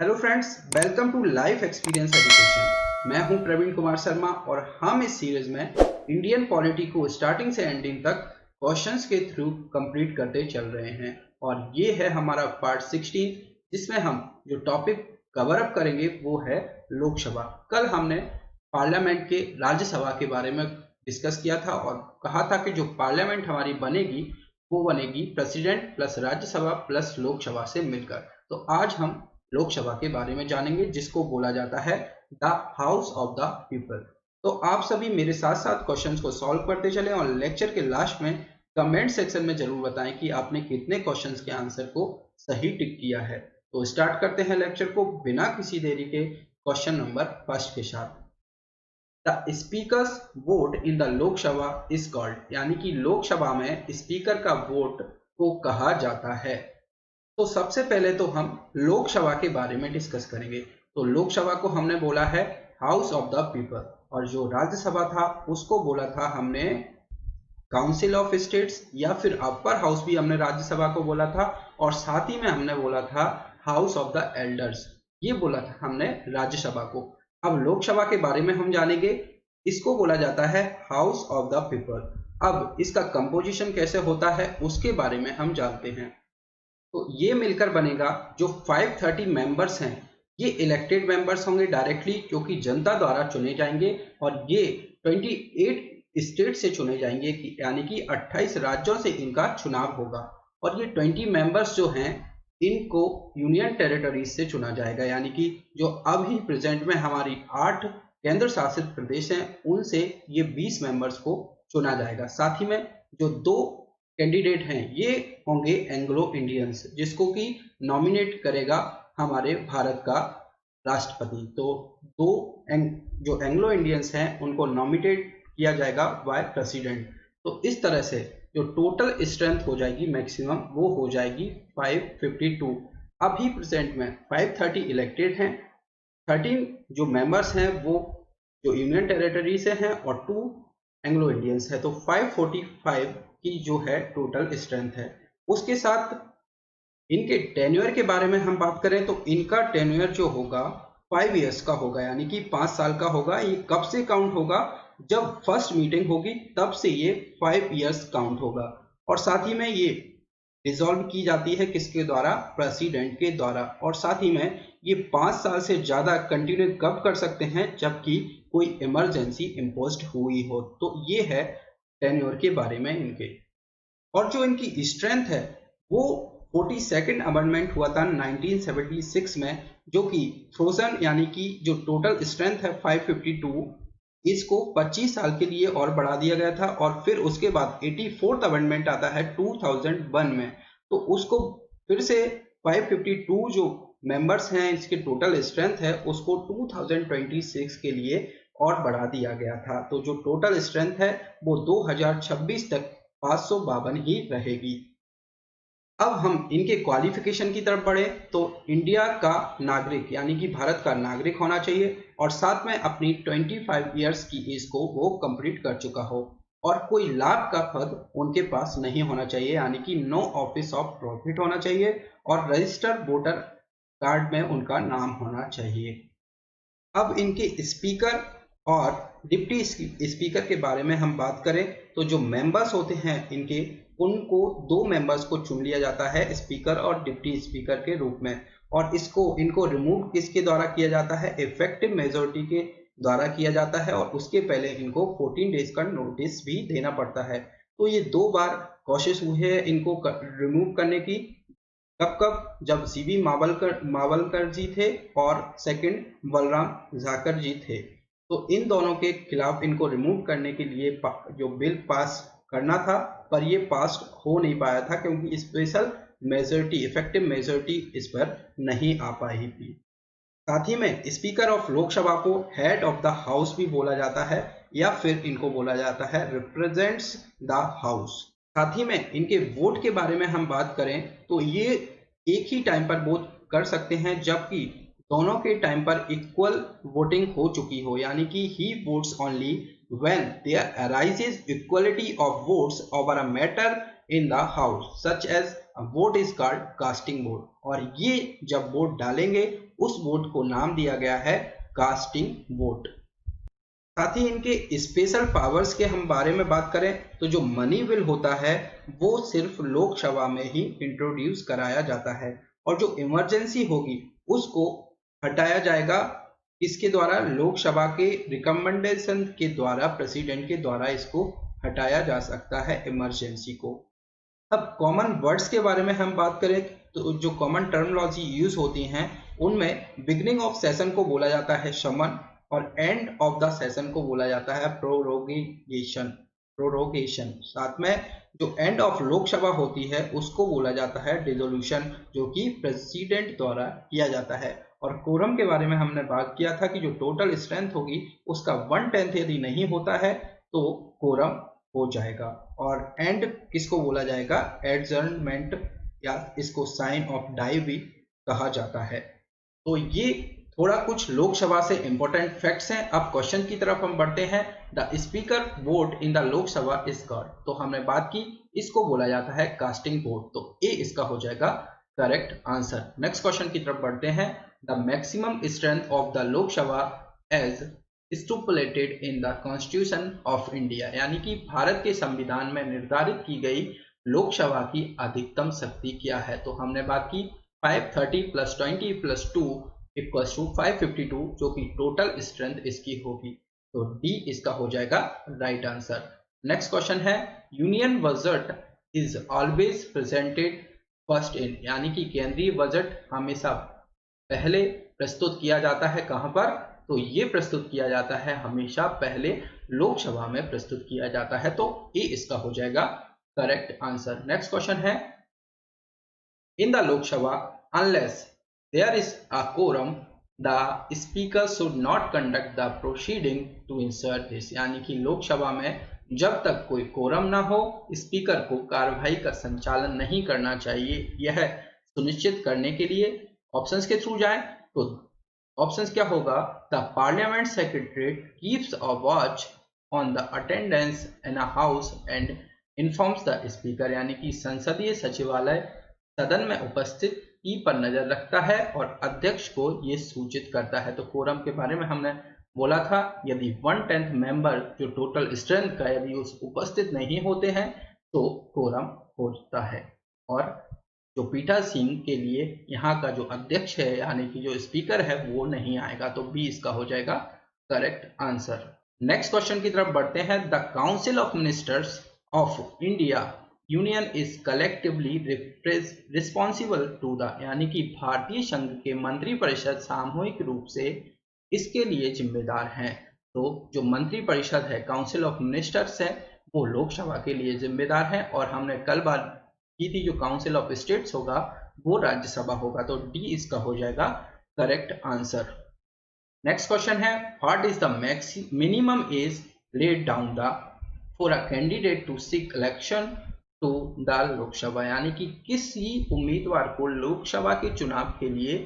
Hello friends, welcome to life experience education. मैं हूं प्रवीण कुमार शर्मा और हम इस सीरीज में इंडियन पॉलिटी को स्टार्टिंग से एंडिंग तक क्वेश्चंस के थ्रू कंप्लीट करते चल रहे हैं। और ये है हमारा पार्ट 16, जिसमें हम जो टॉपिक कवर अप करेंगे वो है लोकसभा। कल हमने पार्लियामेंट के राज्यसभा के बारे में डिस्कस किया था और कहा था कि जो पार्लियामेंट हमारी बनेगी वो बनेगी president plus Rajya Sabha plus Lok Sabha से मिलकर। तो आज हम लोकसभा के बारे में जानेंगे, जिसको बोला जाता है the house of the people. तो आप सभी मेरे साथ साथ क्वेश्चंस को सॉल्व करते चलें और लेक्चर के लास्ट में कमेंट सेक्शन में जरूर बताएं कि आपने कितने क्वेश्चंस के आंसर को सही टिक किया है। तो स्टार्ट करते हैं लेक्चर को बिना किसी देरी के क्वेश्चन नंबर फर्स्ट के साथ। The speakers vote in the Lok Sabha is called, यानी कि लोकसभा में स्पीकर का वोट को कहा जाता है। तो सबसे पहले तो हम लोकसभा के बारे में डिस्कस करेंगे। तो लोकसभा को हमने बोला है हाउस ऑफ द पीपल, और जो राज्यसभा था उसको बोला था हमने काउंसिल ऑफ स्टेट्स, या फिर अपर हाउस भी हमने राज्यसभा को बोला था, और साथ ही में हमने बोला था हाउस ऑफ द एल्डर्स, ये बोला था हमने राज्यसभा को। अब लोकसभा के बारे में हम जानेंगे। इसको बोला जाता है हाउस ऑफ द पीपल। अब इसका कंपोजिशन कैसे होता है उसके बारे में हम जानते हैं। तो ये मिलकर बनेगा जो 530 मेंबर्स हैं, ये इलेक्टेड मेंबर्स होंगे डायरेक्टली, जो कि जनता द्वारा चुने जाएंगे, और ये 28 स्टेट से चुने जाएंगे, यानी कि 28 राज्यों से इनका चुनाव होगा। और ये 20 मेंबर्स जो हैं इनको यूनियन टेरिटरीज से चुना जाएगा, यानी कि जो अभी प्रेजेंट में हमारी 8 केंद्र शासित प्रदेश हैं उनसे ये 20 मेंबर्स को चुना जाएगा। साथ ही में जो 2 कैंडिडेट हैं ये होंगे एंग्लो इंडियंस, जिसको कि नॉमिनेट करेगा हमारे भारत का राष्ट्रपति। तो जो एंग्लो इंडियंस हैं उनको नॉमिनेट किया जाएगा बाय प्रेसिडेंट। तो इस तरह से जो टोटल स्ट्रेंथ हो जाएगी मैक्सिमम वो हो जाएगी 552। अभी प्रेजेंट में 530 इलेक्टेड हैं, 13 जो मेंबर्स हैं वो जो यूनियन टेरिटरी से हैं, और 2 एंग्लो इंडियंस है। तो 545 की जो है टोटल स्ट्रेंथ है। उसके साथ इनके टेन्योर के बारे में हम बात करें तो इनका टेन्योर जो होगा 5 इयर्स का होगा, यानी कि 5 साल का होगा। ये कब से काउंट होगा? जब फर्स्ट मीटिंग होगी तब से ये 5 इयर्स काउंट होगा। और साथ ही में ये रिजॉल्व की जाती है किसके द्वारा? प्रेसिडेंट के द्वारा। और साथ ही में ये 5 साल से ज्यादा कंटिन्यू कब कर सकते हैं? जबकि कोई इमरजेंसी इम्पोज्ड हुई हो। तो ये है टेन्योर के बारे में इनके। और जो इनकी स्ट्रेंथ है वो 42nd अमेंडमेंट हुआ था 1976 में, जो कि फ्रोजन, यानी कि जो टोटल स्ट्रेंथ है 552, इसको 25 साल के लिए और बढ़ा दिया गया था। और फिर उसके बाद 84th अमेंडमेंट आता है 2001 में, तो उसको फिर से 552 जो मेंबर्स हैं इसके टोटल स्ट्रेंथ है उसको 2026 के लिए और बढ़ा दिया गया था। तो जो टोटल स्ट्रेंथ है वो 2026 तक 552 ही रहेगी। अब हम इनके क्वालिफिकेशन की तरफ बढ़े तो इंडिया का नागरिक, यानी कि भारत का नागरिक होना चाहिए, और साथ में अपनी 25 इयर्स की एज को वो कंप्लीट कर चुका हो, और कोई लाभ का पद उनके पास नहीं होना चाहिए, यानी कि नो ऑफिस ऑफ प्रॉफिट होना चाहिए, और रजिस्टर्ड वोटर कार्ड में उनका नाम होना चाहिए। अब इनके स्पीकर और डिप्टी स्पीकर के बारे में हम बात करें तो जो मेंबर्स होते हैं इनके, उनको 2 मेंबर्स को चुन लिया जाता है स्पीकर और डिप्टी स्पीकर के रूप में। और इनको रिमूव किसके द्वारा किया जाता है? इफेक्टिव मेजोरिटी के द्वारा किया जाता है, और उसके पहले इनको 14 डेज का नोटिस भी देना पड़ता है। तो ये 2 बार कोशिश हुई है इनको रिमूव करने की। कब कब? जब सीवी मावलकर जी थे और सेकंड बलराम झाकर जी थे। तो इन दोनों के खिलाफ इनको रिमूव करने के लिए जो बिल पास करना था, पर ये पास हो नहीं पाया था क्योंकि स्पेशल मेजोरिटी, इफेक्टिव मेजोरिटी इस पर नहीं आ पाई थी। साथ ही में स्पीकर ऑफ लोकसभा को हेड ऑफ द हाउस भी बोला जाता है, या फिर इनको बोला जाता है रिप्रेजेंट्स द हाउस। साथ ही में इनके वोट के बारे में हम बात करें तो ये एक ही टाइम पर वोट कर सकते हैं, जबकि दोनों के टाइम पर इक्वल वोटिंग हो चुकी हो, यानी कि he votes only when there arises equality of votes over a matter in the house such as vote is called casting vote. और ये जब वोट डालेंगे उस वोट को नाम दिया गया है कास्टिंग वोट। साथ ही इनके स्पेशल पावर्स के हम बारे में बात करें तो जो मनी बिल होता है वो सिर्फ लोकसभा में ही इंट्रोड्यूस कराया जाता है, और जो इमरजेंसी होगी उसको हटाया जाएगा इसके द्वारा, लोकसभा के रिकमेंडेशन के द्वारा, प्रेसिडेंट के द्वारा इसको हटाया जा सकता है इमरजेंसी को। अब कॉमन वर्ड्स के बारे में हम बात करें तो जो कॉमन टर्मिनोलॉजी यूज होती हैं उनमें बिगिनिंग ऑफ सेशन को बोला जाता है समन, और एंड ऑफ द सेशन को बोला जाता है प्रोरोगेशन। साथ में जो एंड ऑफ लोकसभा होती है उसको बोला जाता है डिसोल्यूशन, जो कि प्रेसिडेंट द्वारा किया जाता है। और कोरम के बारे में हमने बात किया था कि जो टोटल स्ट्रेंथ होगी उसका 1/10 यदि नहीं होता है तो कोरम हो जाएगा। और एंड किसको बोला जाएगा, एडजर्नमेंट, या इसको साइन ऑफ डाई भी कहा जाता है। तो ये थोड़ा कुछ लोकसभा से इंपॉर्टेंट फैक्ट्स हैं। अब क्वेश्चन की तरफ हम बढ़ते हैं। The speaker vote in the Lok Sabha is called, तो हमने बात की इसको बोला जाता है कास्टिंग वोट, तो ए इसका हो जाएगा करेक्ट आंसर। नेक्स्ट क्वेश्चन की तरफ बढ़ते हैं। The maximum strength of the Lok Sabha as stipulated in the constitution of India, यानी कि भारत के संविधान में निर्धारित की गई लोकसभा की अधिकतम शक्ति क्या है, तो हमने बात की 530 + 20 + 2 = 552, जो कि टोटल स्ट्रेंथ इसकी होगी, तो डी इसका हो जाएगा राइट आंसर। नेक्स्ट क्वेश्चन है, union budget is always presented first in, यानी कि केंद्रीय बजट हमेशा पहले प्रस्तुत किया जाता है कहां पर, तो ये प्रस्तुत किया जाता है हमेशा पहले लोकसभा में प्रस्तुत किया जाता है, तो ए इसका हो जाएगा करेक्ट आंसर। नेक्स्ट क्वेश्चन है, इन the Lok Sabha unless there is a quorum the speaker should not conduct the proceeding to ensure this, यानी कि लोकसभा में जब तक कोई कोरम ना हो स्पीकर को कार्यवाही का संचालन नहीं करना चाहिए, यह सुनिश्चित करने के लिए ऑप्शंस के थ्रू जाए, तो ऑप्शंस क्या होगा, the parliament secretariat keeps a watch on the attendance in a house and informs the speaker, यानी कि संसदीय सचिवालय सदन में उपस्थित की पर नजर रखता है और अध्यक्ष को ये सूचित करता है। तो कोरम के बारे में हमने बोला था, यदि 1/10 मेंबर जो टोटल स्ट्रेंथ का यदि उस उपस्थित नहीं होते हैं तो कोरम होता है। और जो पीठासीन के लिए यहाँ का जो अध्यक्ष है यानी कि जो स्पीकर है वो नहीं आएगा, तो बी इसका हो जाएगा करेक्ट आंसर। नेक्स्ट क्वेश्चन की तरफ बढ़ते हैं। The council of ministers of India union is collectively responsible to the, यानी कि भारतीय संघ के मंत्री परिषद सामूहिक रूप से इसके लिए जिम्मेदार हैं। तो जो मंत्री परिषद है काउंसिल ऑफ मिनिस्टर्स है वो लोकसभा के लिए जिम्मेदार है, और हमने कल बात की थी जो काउंसिल ऑफ स्टेट्स होगा वो राज्यसभा होगा, तो डी इसका हो जाएगा करेक्ट आंसर। नेक्स्ट क्वेश्चन है, what is the minimum age laid down the for a candidate to seek election to the Lok Sabha, यानी कि किसी उम्मीदवार को लोकसभा के चुनाव के लिए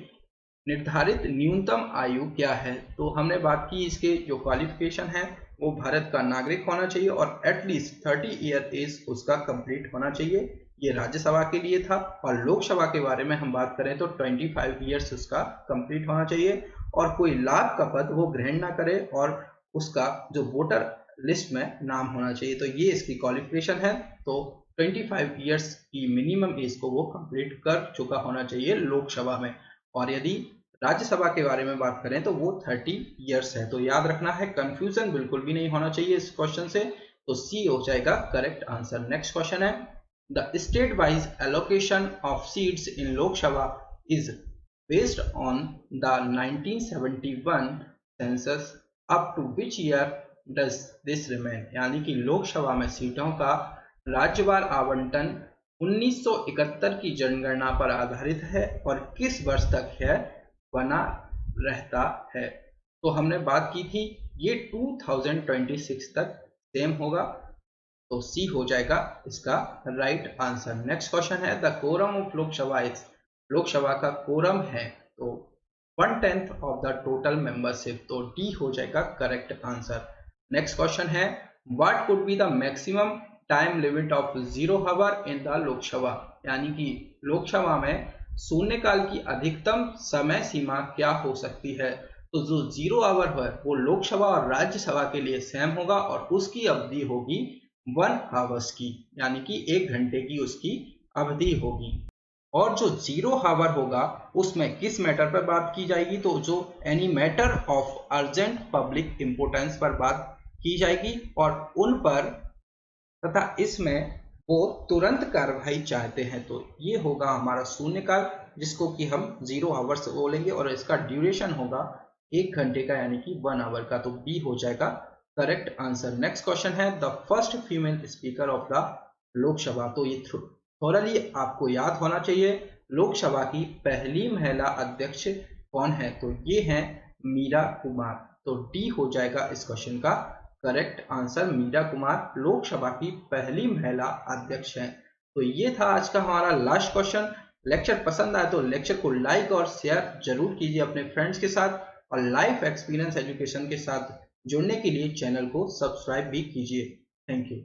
निर्धारित न्यूनतम आयु क्या है, तो हमने बात की इसके जो क्वालिफिकेशन है वो भारत का नागरिक होना चाहिए और एटलीस्ट 30 ईयर एज उसका कंप्लीट होना चाहिए, ये राज्यसभा के लिए था। और लोकसभा के बारे में हम बात करें तो 25 ईयर्स उसका कंप्लीट होना चाहिए और कोई लाभ का पद वो ग्रहण ना करे और उसका जो वोटर लिस्ट में नाम होना चाहिए, तो ये इसकी क्वालिफिकेशन है। तो 25 ईयर्स की मिनिमम एज को वो कंप्लीट कर चुका होना चाहिए लोकसभा में। और यदि राज्यसभा के बारे में बात करें तो वो 30 ईयर्स है, तो याद रखना है, कंफ्यूजन बिल्कुल भी नहीं होना चाहिए इस क्वेश्चन से, तो सी हो जाएगा करेक्ट आंसर। नेक्स्ट क्वेश्चन है, the state wise allocation of seats in Lok Sabha is based on the 1971 census, up to which year does this remain, यानी कि लोकसभा में सीटों का राज्यवार आवंटन 1971 की जनगणना पर आधारित है और किस वर्ष तक है बना रहता है, तो हमने बात की थी ये 2026 तक सेम होगा, तो सी हो जाएगा इसका राइट आंसर। नेक्स्ट क्वेश्चन है, the quorum of Lok Sabha is, Lok Sabha का कोरम है तो 1/10 ऑफ द टोटल मेंबरशिप, तो डी हो जाएगा करेक्ट आंसर। नेक्स्ट क्वेश्चन है, what could be the maximum time limit of 0 hour in the Lok Sabha, यानी कि लोकसभा में शून्यकाल की अधिकतम समय सीमा क्या हो सकती है? तो जो 0 आवर है वो लोकसभा और राज्यसभा के लिए सेम होगा और उसकी अवधि होगी 1 आवर्स की, यानी कि 1 घंटे की उसकी अवधि होगी। और जो 0 आवर होगा उसमें किस मैटर पर बात की जाएगी? तो जो any matter of urgent public importance पर बात की जाएगी और उन पर, तथा इसमें वो तुरंत कार्रवाई चाहते हैं। तो ये होगा हमारा शून्यकाल, जिसको कि हम 0 आवर्स बोलेंगे और इसका ड्यूरेशन होगा 1 घंटे का, यानी कि 1 आवर का। तो बी हो जाएगा करेक्ट आंसर। नेक्स्ट क्वेश्चन है the first female speaker of the Lok Sabha. तो ये थोरली आपको याद होना चाहिए, लोकसभा की पहली महिला अध्यक्ष कौन है? तो ये है मीरा कुमार। तो डी हो जाएगा इस क्वेश्चन का करेक्ट आंसर। मीरा कुमार लोकसभा की पहली महिला अध्यक्ष हैं। तो ये था आज का हमारा लास्ट क्वेश्चन। लेक्चर पसंद आए तो लेक्चर को लाइक और शेयर जरूर कीजिए अपने फ्रेंड्स के साथ, और लाइफ एक्सपीरियंस एजुकेशन के साथ जुड़ने के लिए चैनल को सब्सक्राइब भी कीजिए। Thank you.